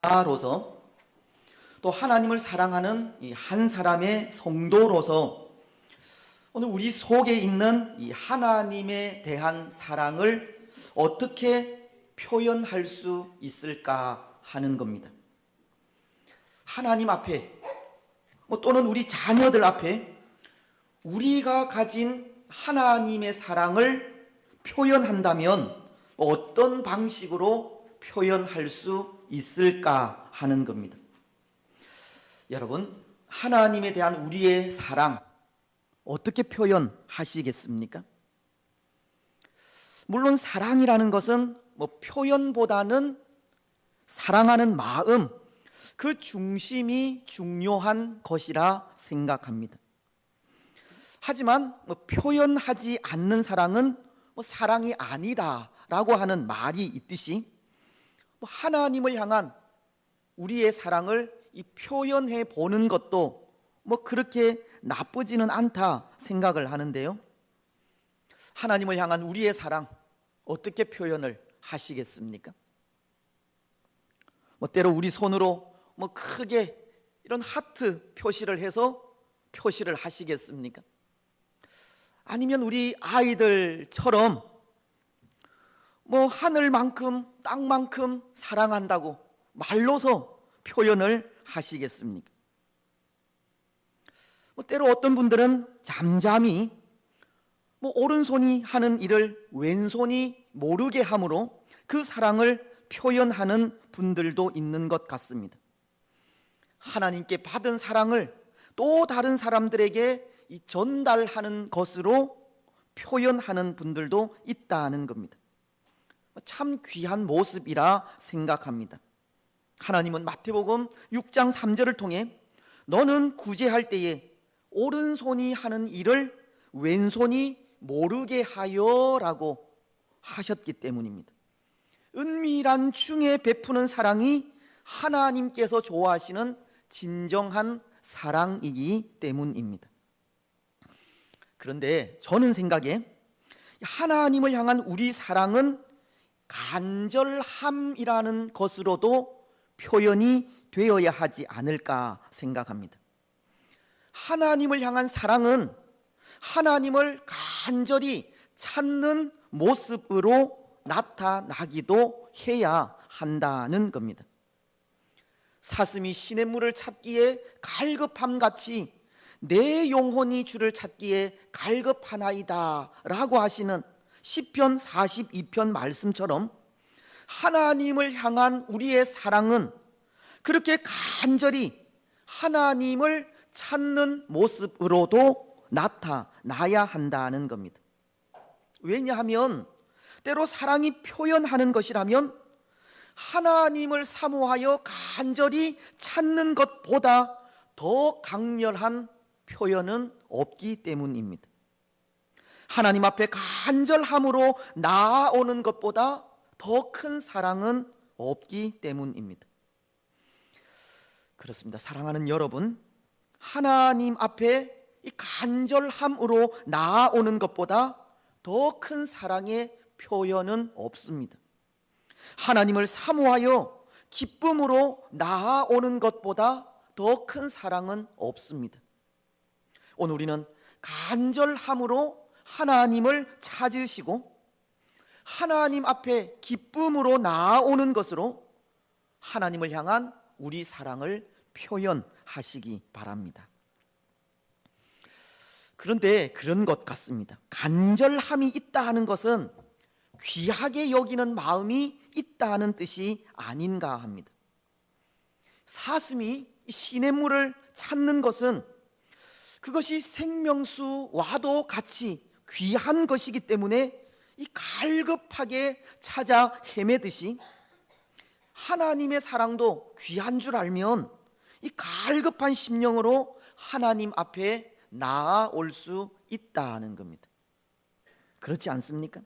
자로서 또 하나님을 사랑하는 이 한 사람의 성도로서 오늘 우리 속에 있는 이 하나님에 대한 사랑을 어떻게 표현할 수 있을까 하는 겁니다. 하나님 앞에 또는 우리 자녀들 앞에 우리가 가진 하나님의 사랑을 표현한다면 어떤 방식으로 표현할 수 있을까 하는 겁니다. 여러분, 하나님에 대한 우리의 사랑 어떻게 표현하시겠습니까? 물론 사랑이라는 것은 표현보다는 사랑하는 마음, 그 중심이 중요한 것이라 생각합니다. 하지만 표현하지 않는 사랑은 사랑이 아니다라고 하는 말이 있듯이 하나님을 향한 우리의 사랑을 표현해 보는 것도 그렇게 나쁘지는 않다 생각을 하는데요. 하나님을 향한 우리의 사랑 어떻게 표현을 하시겠습니까? 때로 우리 손으로 크게 이런 하트 표시를 해서 표시를 하시겠습니까? 아니면 우리 아이들처럼 하늘만큼 땅만큼 사랑한다고 말로서 표현을 하시겠습니까? 때로 어떤 분들은 잠잠히 오른손이 하는 일을 왼손이 모르게 함으로 그 사랑을 표현하는 분들도 있는 것 같습니다. 하나님께 받은 사랑을 또 다른 사람들에게 전달하는 것으로 표현하는 분들도 있다는 겁니다. 참 귀한 모습이라 생각합니다. 하나님은 마태복음 6장 3절을 통해 너는 구제할 때에 오른손이 하는 일을 왼손이 모르게 하여라고 하셨기 때문입니다. 은밀한 중에 베푸는 사랑이 하나님께서 좋아하시는 진정한 사랑이기 때문입니다. 그런데 저는 생각에 하나님을 향한 우리 사랑은 간절함이라는 것으로도 표현이 되어야 하지 않을까 생각합니다. 하나님을 향한 사랑은 하나님을 간절히 찾는 모습으로 나타나기도 해야 한다는 겁니다. 사슴이 시냇물을 찾기에 갈급함같이 내 영혼이 주를 찾기에 갈급하나이다 라고 하시는 시편 42편 말씀처럼 하나님을 향한 우리의 사랑은 그렇게 간절히 하나님을 찾는 모습으로도 나타나야 한다는 겁니다. 왜냐하면 때로 사랑이 표현하는 것이라면 하나님을 사모하여 간절히 찾는 것보다 더 강렬한 표현은 없기 때문입니다. 하나님 앞에 간절함으로 나아오는 것보다 더 큰 사랑은 없기 때문입니다. 그렇습니다. 사랑하는 여러분, 하나님 앞에 이 간절함으로 나아오는 것보다 더 큰 사랑의 표현은 없습니다. 하나님을 사모하여 기쁨으로 나아오는 것보다 더 큰 사랑은 없습니다. 오늘 우리는 간절함으로 하나님을 찾으시고 하나님 앞에 기쁨으로 나아오는 것으로 하나님을 향한 우리 사랑을 표현하시기 바랍니다. 그런데 그런 것 같습니다. 간절함이 있다 하는 것은 귀하게 여기는 마음이 있다는 뜻이 아닌가 합니다. 사슴이 시냇물을 찾는 것은 그것이 생명수와도 같이 귀한 것이기 때문에 이 갈급하게 찾아 헤매듯이 하나님의 사랑도 귀한 줄 알면 이 갈급한 심령으로 하나님 앞에 나아올 수 있다는 겁니다. 그렇지 않습니까?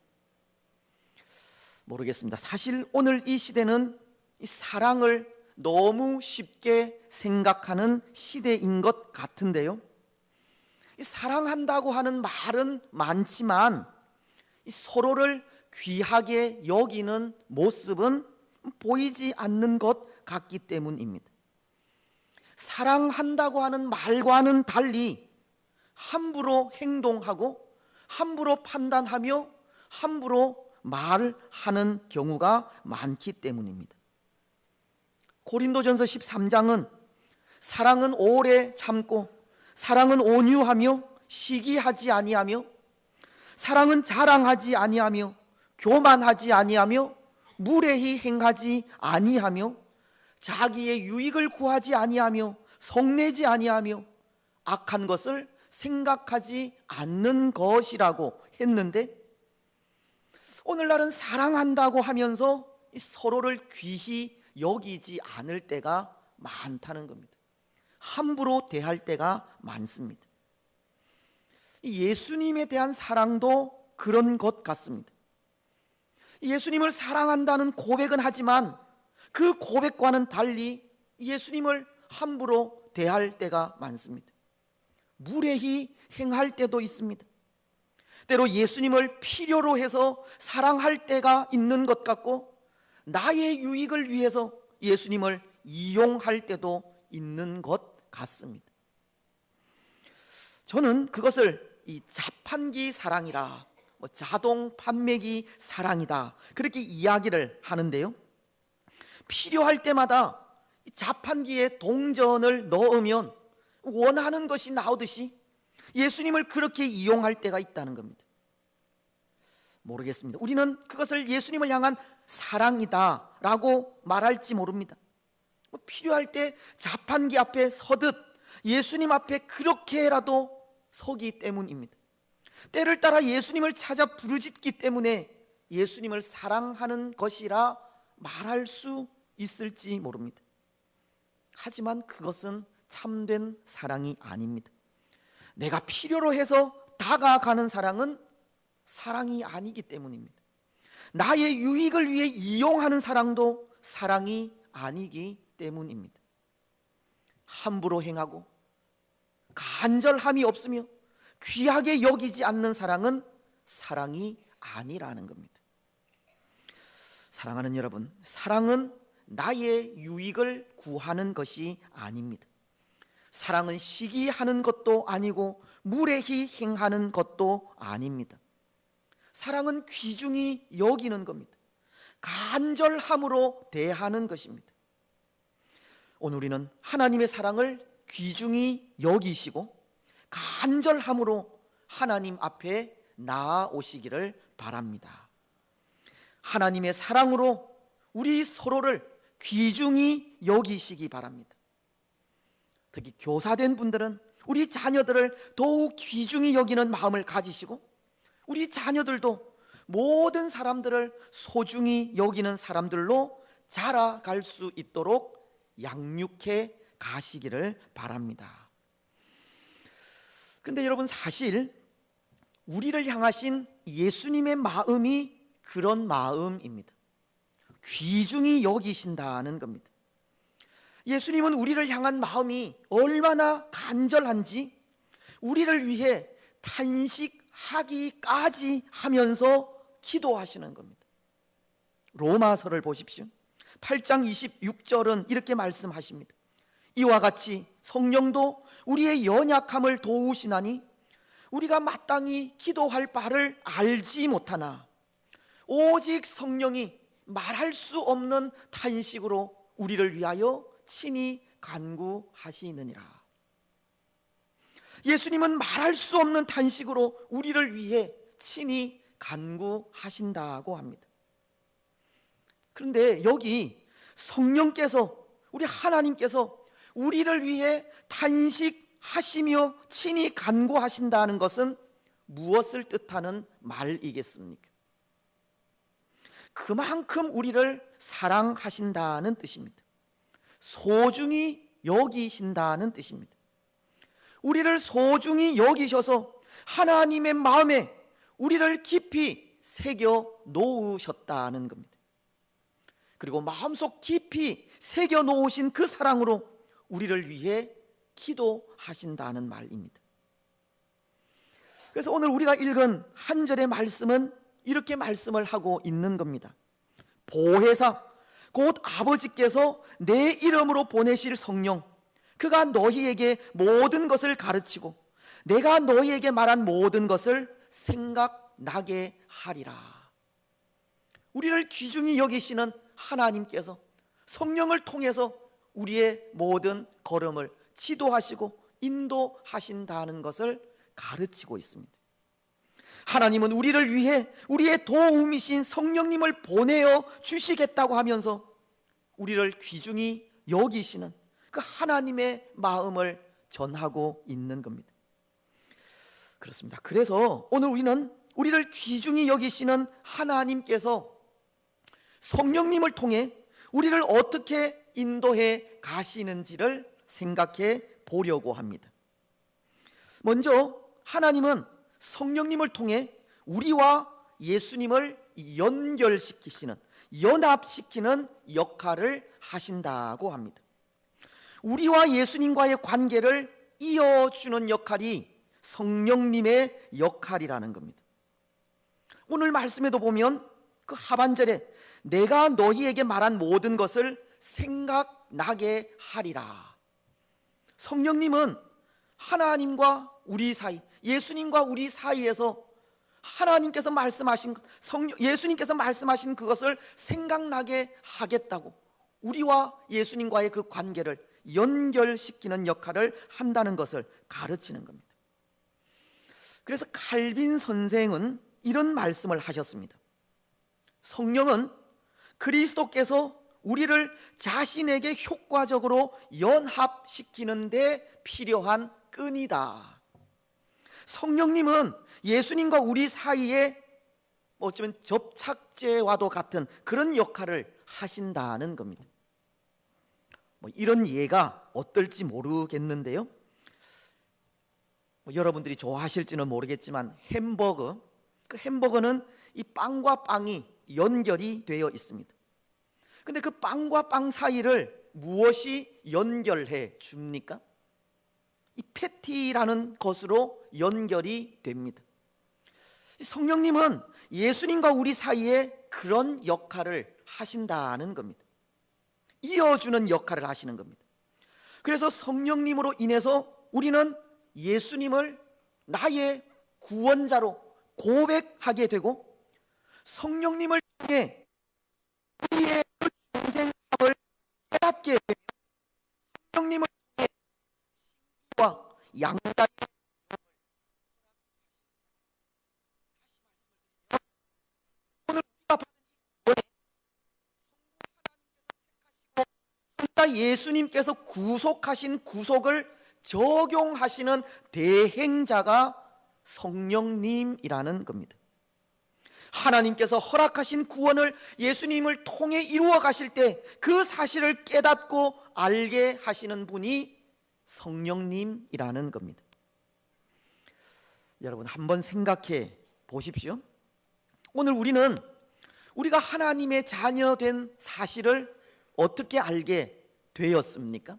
모르겠습니다. 사실 오늘 이 시대는 이 사랑을 너무 쉽게 생각하는 시대인 것 같은데요. 이 사랑한다고 하는 말은 많지만 이 서로를 귀하게 여기는 모습은 보이지 않는 것 같기 때문입니다. 사랑한다고 하는 말과는 달리 함부로 행동하고 함부로 판단하며 함부로 말하는 경우가 많기 때문입니다. 고린도전서 13장은 사랑은 오래 참고 사랑은 온유하며 시기하지 아니하며 사랑은 자랑하지 아니하며 교만하지 아니하며 무례히 행하지 아니하며 자기의 유익을 구하지 아니하며 성내지 아니하며 악한 것을 생각하지 않는 것이라고 했는데, 오늘날은 사랑한다고 하면서 서로를 귀히 여기지 않을 때가 많다는 겁니다. 함부로 대할 때가 많습니다. 예수님에 대한 사랑도 그런 것 같습니다. 예수님을 사랑한다는 고백은 하지만 그 고백과는 달리 예수님을 함부로 대할 때가 많습니다. 무례히 행할 때도 있습니다. 때로 예수님을 필요로 해서 사랑할 때가 있는 것 같고, 나의 유익을 위해서 예수님을 이용할 때도 있는 것 같습니다. 저는 그것을 이 자판기 사랑이다, 자동 판매기 사랑이다, 그렇게 이야기를 하는데요, 필요할 때마다 자판기에 동전을 넣으면 원하는 것이 나오듯이 예수님을 그렇게 이용할 때가 있다는 겁니다. 모르겠습니다. 우리는 그것을 예수님을 향한 사랑이다 라고 말할지 모릅니다. 필요할 때 자판기 앞에 서듯 예수님 앞에 그렇게라도 서기 때문입니다. 때를 따라 예수님을 찾아 부르짖기 때문에 예수님을 사랑하는 것이라 말할 수 있을지 모릅니다. 하지만 그것은 참된 사랑이 아닙니다. 내가 필요로 해서 다가가는 사랑은 사랑이 아니기 때문입니다. 나의 유익을 위해 이용하는 사랑도 사랑이 아니기 때문입니다. 함부로 행하고 간절함이 없으며 귀하게 여기지 않는 사랑은 사랑이 아니라는 겁니다. 사랑하는 여러분, 사랑은 나의 유익을 구하는 것이 아닙니다. 사랑은 시기하는 것도 아니고 무례히 행하는 것도 아닙니다. 사랑은 귀중히 여기는 겁니다. 간절함으로 대하는 것입니다. 오늘 우리는 하나님의 사랑을 귀중히 여기시고 간절함으로 하나님 앞에 나아오시기를 바랍니다. 하나님의 사랑으로 우리 서로를 귀중히 여기시기 바랍니다. 특히 교사된 분들은 우리 자녀들을 더욱 귀중히 여기는 마음을 가지시고, 우리 자녀들도 모든 사람들을 소중히 여기는 사람들로 자라갈 수 있도록 양육해 가시기를 바랍니다. 근데 여러분, 사실 우리를 향하신 예수님의 마음이 그런 마음입니다. 귀중히 여기신다는 겁니다. 예수님은 우리를 향한 마음이 얼마나 간절한지 우리를 위해 탄식하기까지 하면서 기도하시는 겁니다. 로마서를 보십시오. 8장 26절은 이렇게 말씀하십니다. 이와 같이 성령도 우리의 연약함을 도우시나니 우리가 마땅히 기도할 바를 알지 못하나 오직 성령이 말할 수 없는 탄식으로 우리를 위하여 친히 간구하시느니라. 예수님은 말할 수 없는 탄식으로 우리를 위해 친히 간구하신다고 합니다. 그런데 여기 성령께서, 우리 하나님께서 우리를 위해 탄식하시며 친히 간구하신다는 것은 무엇을 뜻하는 말이겠습니까? 그만큼 우리를 사랑하신다는 뜻입니다. 소중히 여기신다는 뜻입니다. 우리를 소중히 여기셔서 하나님의 마음에 우리를 깊이 새겨 놓으셨다는 겁니다. 그리고 마음속 깊이 새겨 놓으신 그 사랑으로 우리를 위해 기도하신다는 말입니다. 그래서 오늘 우리가 읽은 한 절의 말씀은 이렇게 말씀을 하고 있는 겁니다. 보혜사 곧 아버지께서 내 이름으로 보내실 성령, 그가 너희에게 모든 것을 가르치고 내가 너희에게 말한 모든 것을 생각나게 하리라. 우리를 귀중히 여기시는 하나님께서 성령을 통해서 우리의 모든 걸음을 지도하시고 인도하신다는 것을 가르치고 있습니다. 하나님은 우리를 위해 우리의 도움이신 성령님을 보내어 주시겠다고 하면서 우리를 귀중히 여기시는 그 하나님의 마음을 전하고 있는 겁니다. 그렇습니다. 그래서 오늘 우리는 우리를 귀중히 여기시는 하나님께서 성령님을 통해 우리를 어떻게 인도해 가시는지를 생각해 보려고 합니다. 먼저 하나님은 성령님을 통해 우리와 예수님을 연결시키시는, 연합시키는 역할을 하신다고 합니다. 우리와 예수님과의 관계를 이어주는 역할이 성령님의 역할이라는 겁니다. 오늘 말씀에도 보면 그 하반절에 내가 너희에게 말한 모든 것을 생각나게 하리라. 성령님은 하나님과 우리 사이, 예수님과 우리 사이에서 하나님께서 말씀하신 예수님께서 말씀하신 그것을 생각나게 하겠다고 우리와 예수님과의 그 관계를 연결시키는 역할을 한다는 것을 가르치는 겁니다. 그래서 칼빈 선생은 이런 말씀을 하셨습니다. 성령은 그리스도께서 우리를 자신에게 효과적으로 연합시키는 데 필요한 끈이다. 성령님은 예수님과 우리 사이에 어쩌면 접착제와도 같은 그런 역할을 하신다는 겁니다. 이런 예가 어떨지 모르겠는데요. 여러분들이 좋아하실지는 모르겠지만 햄버거, 그 햄버거는 이 빵과 빵이 연결이 되어 있습니다. 근데 그 빵과 빵 사이를 무엇이 연결해 줍니까? 이 패티라는 것으로 연결이 됩니다. 성령님은 예수님과 우리 사이에 그런 역할을 하신다는 겁니다. 이어주는 역할을 하시는 겁니다. 그래서 성령님으로 인해서 우리는 예수님을 나의 구원자로 고백하게 되고 성령님을 통해 우리의 그 중생함을 깨닫게 되며 성령님을 통해 칭의와 양다의 오늘 우리가 받은 이 구원에 성부 하나님께서 택하시고 성자 예수님께서 구속하신 구속을 적용하시는 대행자가 성령님이라는 겁니다. 하나님께서 허락하신 구원을 예수님을 통해 이루어 가실 때 그 사실을 깨닫고 알게 하시는 분이 성령님이라는 겁니다. 여러분 한번 생각해 보십시오. 오늘 우리는 우리가 하나님의 자녀된 사실을 어떻게 알게 되었습니까?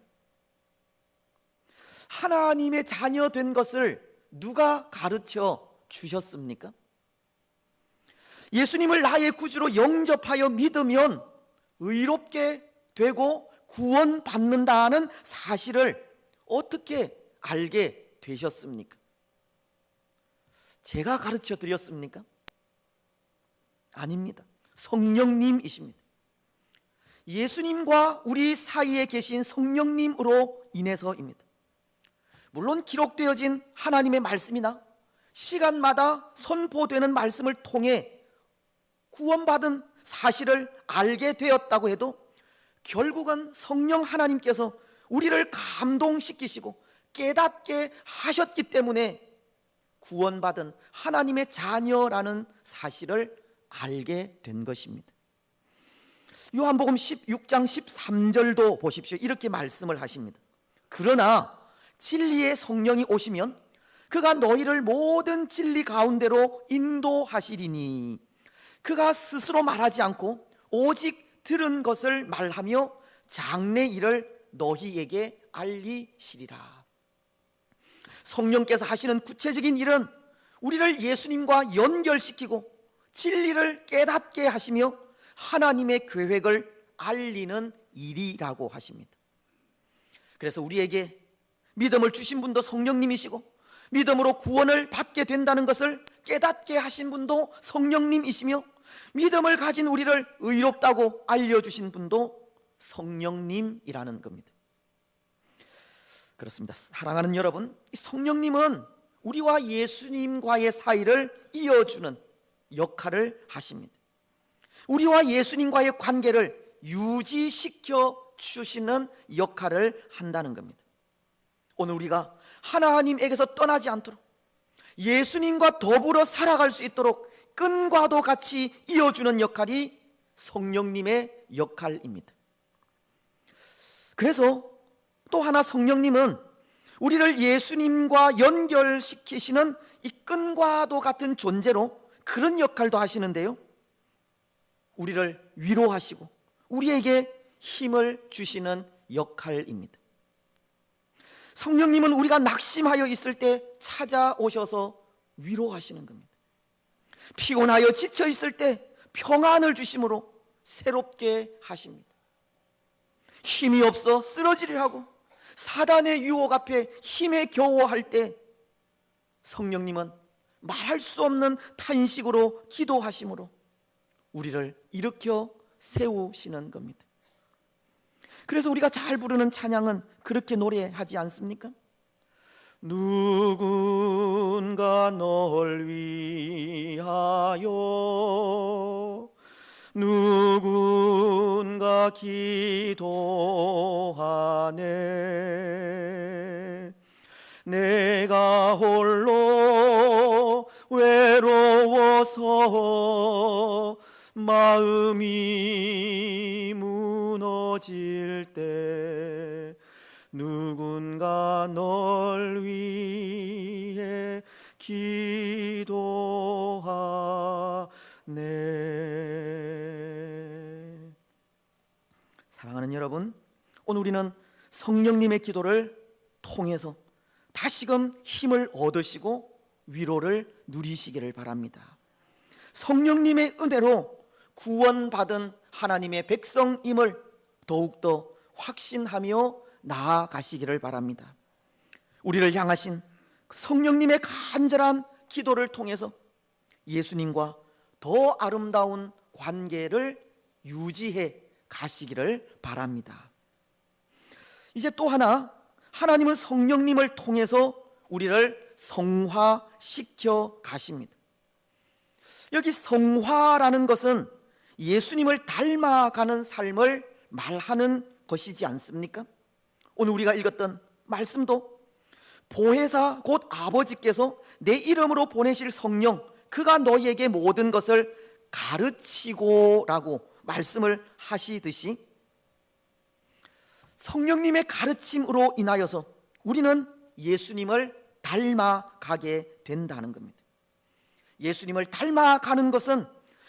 하나님의 자녀된 것을 누가 가르쳐 주셨습니까? 예수님을 나의 구주로 영접하여 믿으면 의롭게 되고 구원받는다는 사실을 어떻게 알게 되셨습니까? 제가 가르쳐 드렸습니까? 아닙니다. 성령님이십니다. 예수님과 우리 사이에 계신 성령님으로 인해서입니다. 물론 기록되어진 하나님의 말씀이나 시간마다 선포되는 말씀을 통해 구원받은 사실을 알게 되었다고 해도 결국은 성령 하나님께서 우리를 감동시키시고 깨닫게 하셨기 때문에 구원받은 하나님의 자녀라는 사실을 알게 된 것입니다. 요한복음 16장 13절도 보십시오. 이렇게 말씀을 하십니다. 그러나 진리의 성령이 오시면 그가 너희를 모든 진리 가운데로 인도하시리니 그가 스스로 말하지 않고 오직 들은 것을 말하며 장래 일을 너희에게 알리시리라. 성령께서 하시는 구체적인 일은 우리를 예수님과 연결시키고 진리를 깨닫게 하시며 하나님의 계획을 알리는 일이라고 하십니다. 그래서 우리에게 믿음을 주신 분도 성령님이시고 믿음으로 구원을 받게 된다는 것을 깨닫게 하신 분도 성령님이시며 믿음을 가진 우리를 의롭다고 알려주신 분도 성령님이라는 겁니다. 그렇습니다. 사랑하는 여러분, 성령님은 우리와 예수님과의 사이를 이어주는 역할을 하십니다. 우리와 예수님과의 관계를 유지시켜 주시는 역할을 한다는 겁니다. 오늘 우리가 하나님에게서 떠나지 않도록 예수님과 더불어 살아갈 수 있도록 끈과도 같이 이어주는 역할이 성령님의 역할입니다. 그래서 또 하나 성령님은 우리를 예수님과 연결시키시는 이 끈과도 같은 존재로 그런 역할도 하시는데요, 우리를 위로하시고 우리에게 힘을 주시는 역할입니다. 성령님은 우리가 낙심하여 있을 때 찾아오셔서 위로하시는 겁니다. 피곤하여 지쳐 있을 때 평안을 주심으로 새롭게 하십니다. 힘이 없어 쓰러지려 하고 사단의 유혹 앞에 힘에 겨워할 때 성령님은 말할 수 없는 탄식으로 기도하심으로 우리를 일으켜 세우시는 겁니다. 그래서 우리가 잘 부르는 찬양은 그렇게 노래하지 않습니까? 누군가 널 위하여 누군가 기도하네. 내가 홀로 외로워서 마음이 무너질 때 누군가 널 위해 기도하네. 사랑하는 여러분, 오늘 우리는 성령님의 기도를 통해서 다시금 힘을 얻으시고 위로를 누리시기를 바랍니다. 성령님의 은혜로 구원받은 하나님의 백성임을 더욱더 확신하며 나아가시기를 바랍니다. 우리를 향하신 성령님의 간절한 기도를 통해서 예수님과 더 아름다운 관계를 유지해 가시기를 바랍니다. 이제 또 하나, 하나님은 성령님을 통해서 우리를 성화시켜 가십니다. 여기 성화라는 것은 예수님을 닮아가는 삶을 말하는 것이지 않습니까? 오늘 우리가 읽었던 말씀도 보혜사 곧 아버지께서 내 이름으로 보내실 성령, 그가 너희에게 모든 것을 가르치고 라고 말씀을 하시듯이 성령님의 가르침으로 인하여서 우리는 예수님을 닮아가게 된다는 겁니다. 예수님을 닮아가는 것은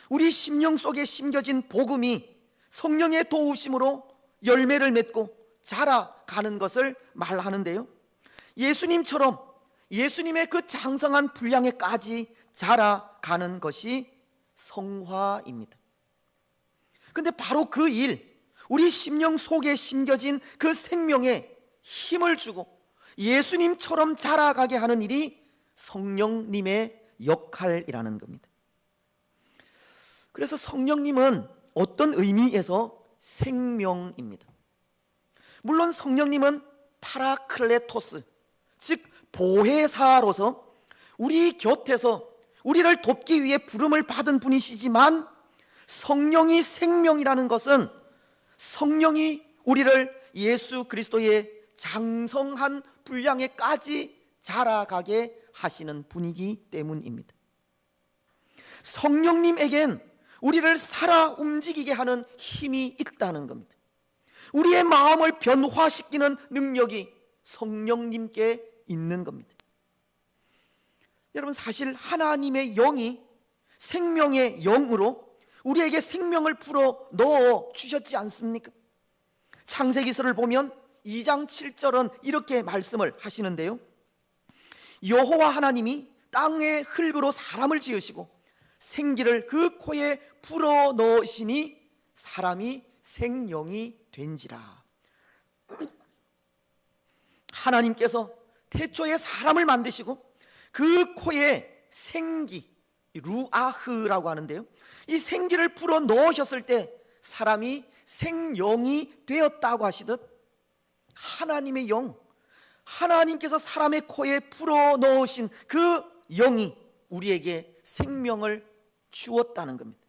우리 심령 속에 심겨진 복음이 성령의 도우심으로 열매를 맺고 자라가는 것을 말하는데요, 예수님처럼 예수님의 그 장성한 분량에까지 자라가는 것이 성화입니다. 근데 바로 그 일, 우리 심령 속에 심겨진 그 생명에 힘을 주고 예수님처럼 자라가게 하는 일이 성령님의 역할이라는 겁니다. 그래서 성령님은 어떤 의미에서 생명입니다. 물론 성령님은 파라클레토스, 즉 보혜사로서 우리 곁에서 우리를 돕기 위해 부름을 받은 분이시지만, 성령이 생명이라는 것은 성령이 우리를 예수 그리스도의 장성한 분량에까지 자라가게 하시는 분이기 때문입니다. 성령님에겐 우리를 살아 움직이게 하는 힘이 있다는 겁니다. 우리의 마음을 변화시키는 능력이 성령님께 있는 겁니다. 여러분, 사실 하나님의 영이 생명의 영으로 우리에게 생명을 불어 넣어 주셨지 않습니까? 창세기서를 보면 2장 7절은 이렇게 말씀을 하시는데요, 여호와 하나님이 땅의 흙으로 사람을 지으시고 생기를 그 코에 불어 넣으시니 사람이 생령이 된지라. 하나님께서 태초에 사람을 만드시고 그 코에 생기, 루아흐라고 하는데요, 이 생기를 불어 넣으셨을 때 사람이 생령이 되었다고 하시듯 하나님의 영, 하나님께서 사람의 코에 불어 넣으신 그 영이 우리에게 생명을 주었다는 겁니다.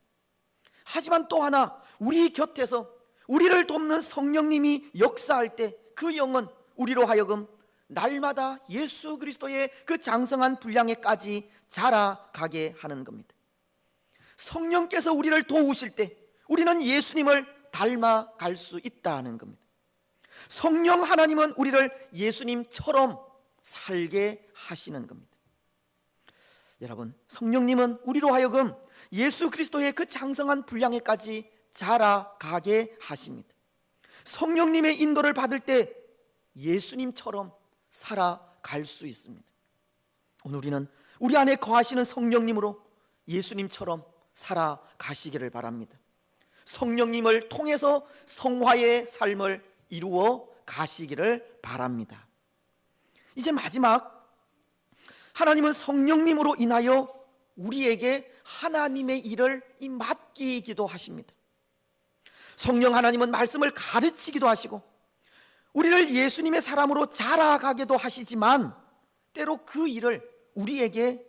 하지만 또 하나, 우리 곁에서 우리를 돕는 성령님이 역사할 때 그 영은 우리로 하여금 날마다 예수 그리스도의 그 장성한 분량에까지 자라가게 하는 겁니다. 성령께서 우리를 도우실 때 우리는 예수님을 닮아갈 수 있다는 겁니다. 성령 하나님은 우리를 예수님처럼 살게 하시는 겁니다. 여러분, 성령님은 우리로 하여금 예수 그리스도의 그 장성한 분량에까지 자라가게 하십니다. 성령님의 인도를 받을 때 예수님처럼 살아갈 수 있습니다. 오늘 우리는 우리 안에 거하시는 성령님으로 예수님처럼 살아가시기를 바랍니다. 성령님을 통해서 성화의 삶을 이루어 가시기를 바랍니다. 이제 마지막, 하나님은 성령님으로 인하여 우리에게 하나님의 일을 맡기기도 하십니다. 성령 하나님은 말씀을 가르치기도 하시고 우리를 예수님의 사람으로 자라가게도 하시지만 때로 그 일을 우리에게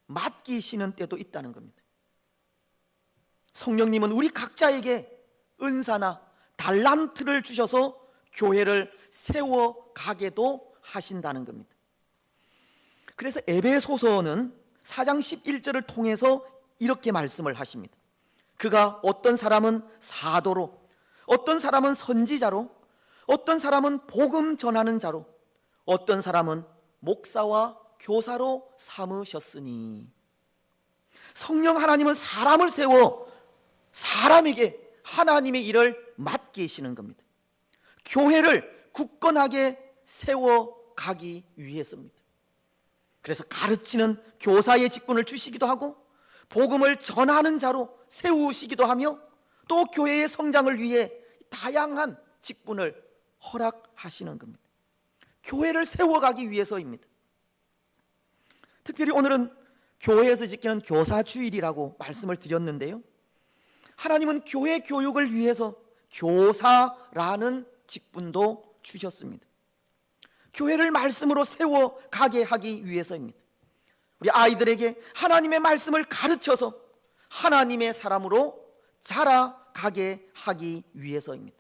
맡기시는 때도 있다는 겁니다. 성령님은 우리 각자에게 은사나 달란트를 주셔서 교회를 세워가게도 하신다는 겁니다. 그래서 에베소서는 4장 11절을 통해서 이렇게 말씀을 하십니다. 그가 어떤 사람은 사도로, 어떤 사람은 선지자로, 어떤 사람은 복음 전하는 자로, 어떤 사람은 목사와 교사로 삼으셨으니. 성령 하나님은 사람을 세워 사람에게 하나님의 일을 맡기시는 겁니다. 교회를 굳건하게 세워가기 위해서입니다. 그래서 가르치는 교사의 직분을 주시기도 하고 복음을 전하는 자로 세우시기도 하며 또 교회의 성장을 위해 다양한 직분을 허락하시는 겁니다. 교회를 세워가기 위해서입니다. 특별히 오늘은 교회에서 지키는 교사주일이라고 말씀을 드렸는데요, 하나님은 교회 교육을 위해서 교사라는 직분도 주셨습니다. 교회를 말씀으로 세워가게 하기 위해서입니다. 우리 아이들에게 하나님의 말씀을 가르쳐서 하나님의 사람으로 자라가게 하기 위해서입니다.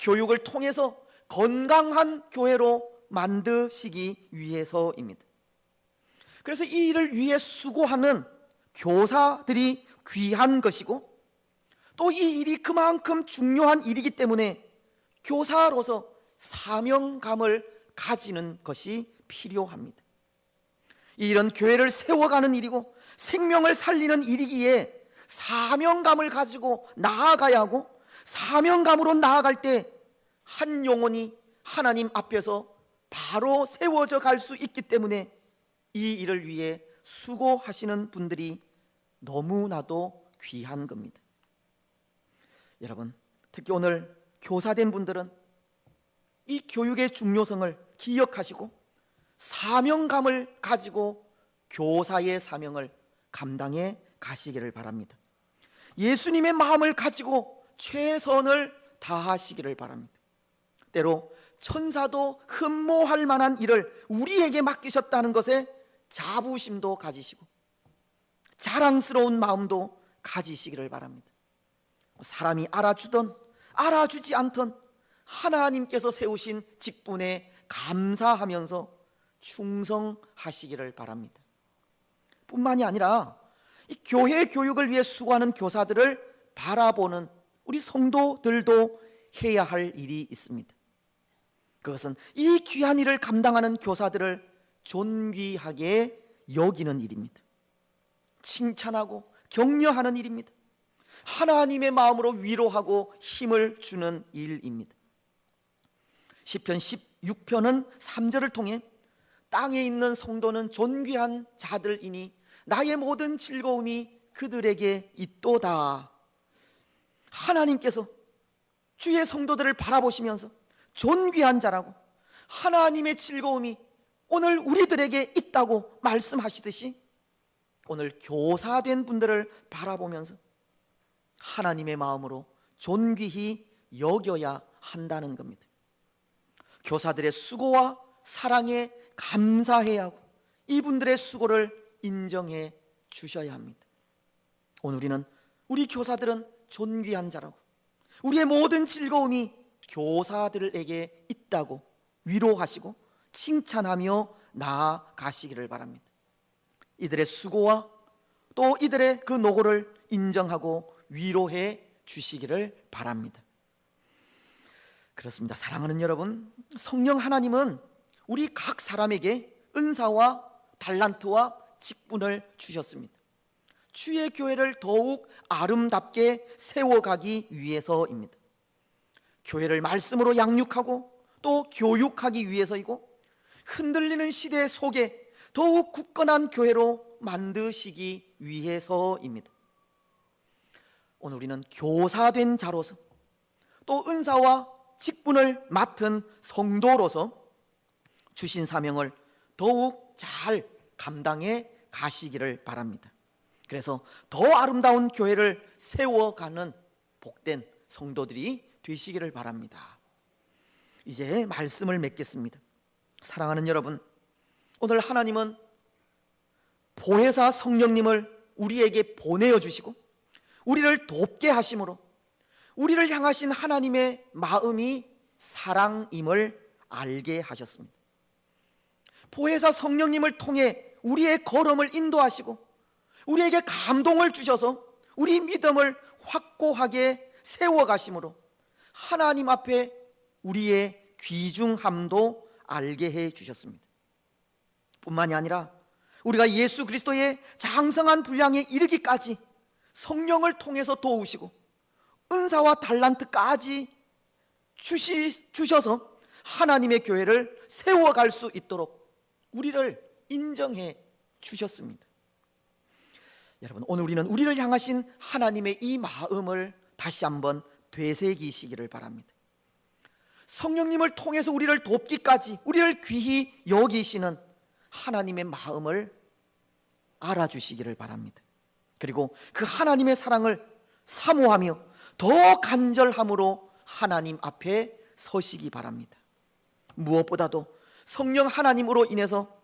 교육을 통해서 건강한 교회로 만드시기 위해서입니다. 그래서 이 일을 위해 수고하는 교사들이 귀한 것이고 또 이 일이 그만큼 중요한 일이기 때문에 교사로서 사명감을 가지는 것이 필요합니다. 이 일은 교회를 세워가는 일이고 생명을 살리는 일이기에 사명감을 가지고 나아가야 하고, 사명감으로 나아갈 때 한 영혼이 하나님 앞에서 바로 세워져 갈 수 있기 때문에 이 일을 위해 수고하시는 분들이 너무나도 귀한 겁니다. 여러분, 특히 오늘 교사된 분들은 이 교육의 중요성을 기억하시고 사명감을 가지고 교사의 사명을 감당해 가시기를 바랍니다. 예수님의 마음을 가지고 최선을 다하시기를 바랍니다. 때로 천사도 흠모할 만한 일을 우리에게 맡기셨다는 것에 자부심도 가지시고 자랑스러운 마음도 가지시기를 바랍니다. 사람이 알아주던 알아주지 않던 하나님께서 세우신 직분에 감사하면서 충성하시기를 바랍니다. 뿐만이 아니라 이 교회 교육을 위해 수고하는 교사들을 바라보는 우리 성도들도 해야 할 일이 있습니다. 그것은 이 귀한 일을 감당하는 교사들을 존귀하게 여기는 일입니다. 칭찬하고 격려하는 일입니다. 하나님의 마음으로 위로하고 힘을 주는 일입니다. 시편 16편은 3절을 통해 땅에 있는 성도는 존귀한 자들이니 나의 모든 즐거움이 그들에게 있도다. 하나님께서 주의 성도들을 바라보시면서 존귀한 자라고 하나님의 즐거움이 오늘 우리들에게 있다고 말씀하시듯이 오늘 교사된 분들을 바라보면서 하나님의 마음으로 존귀히 여겨야 한다는 겁니다. 교사들의 수고와 사랑에 감사해야 하고 이분들의 수고를 인정해 주셔야 합니다. 오늘 우리 교사들은 존귀한 자라고 우리의 모든 즐거움이 교사들에게 있다고 위로하시고 칭찬하며 나아가시기를 바랍니다. 이들의 수고와 또 이들의 그 노고를 인정하고 위로해 주시기를 바랍니다. 그렇습니다. 사랑하는 여러분, 성령 하나님은 우리 각 사람에게 은사와 달란트와 직분을 주셨습니다. 주의 교회를 더욱 아름답게 세워가기 위해서입니다. 교회를 말씀으로 양육하고 또 교육하기 위해서이고 흔들리는 시대 속에 더욱 굳건한 교회로 만드시기 위해서입니다. 오늘 우리는 교사된 자로서 또 은사와 직분을 맡은 성도로서 주신 사명을 더욱 잘 감당해 가시기를 바랍니다. 그래서 더 아름다운 교회를 세워가는 복된 성도들이 되시기를 바랍니다. 이제 말씀을 맺겠습니다. 사랑하는 여러분, 오늘 하나님은 보혜사 성령님을 우리에게 보내어 주시고 우리를 돕게 하심으로 우리를 향하신 하나님의 마음이 사랑임을 알게 하셨습니다. 보혜사 성령님을 통해 우리의 걸음을 인도하시고 우리에게 감동을 주셔서 우리 믿음을 확고하게 세워가심으로 하나님 앞에 우리의 귀중함도 알게 해 주셨습니다. 뿐만이 아니라 우리가 예수 그리스도의 장성한 분량에 이르기까지 성령을 통해서 도우시고 은사와 달란트까지 주셔서 하나님의 교회를 세워갈 수 있도록 우리를 인정해 주셨습니다. 여러분, 오늘 우리를 향하신 하나님의 이 마음을 다시 한번 되새기시기를 바랍니다. 성령님을 통해서 우리를 돕기까지 우리를 귀히 여기시는 하나님의 마음을 알아주시기를 바랍니다. 그리고 그 하나님의 사랑을 사모하며 더 간절함으로 하나님 앞에 서시기 바랍니다. 무엇보다도 성령 하나님으로 인해서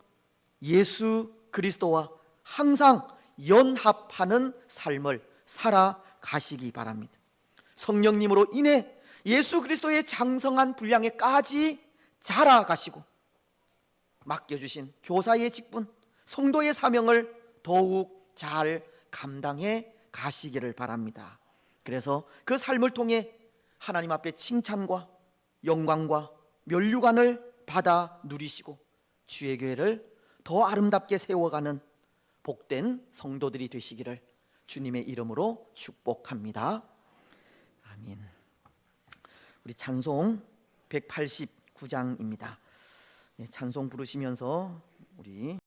예수 그리스도와 항상 연합하는 삶을 살아가시기 바랍니다. 성령님으로 인해 예수 그리스도의 장성한 분량에까지 자라가시고 맡겨주신 교사의 직분, 성도의 사명을 더욱 잘 감당해 가시기를 바랍니다. 그래서 그 삶을 통해 하나님 앞에 칭찬과 영광과 면류관을 받아 누리시고 주의 교회를 더 아름답게 세워가는 복된 성도들이 되시기를 주님의 이름으로 축복합니다. 아멘. 우리 찬송 189장입니다. 찬송 부르시면서 우리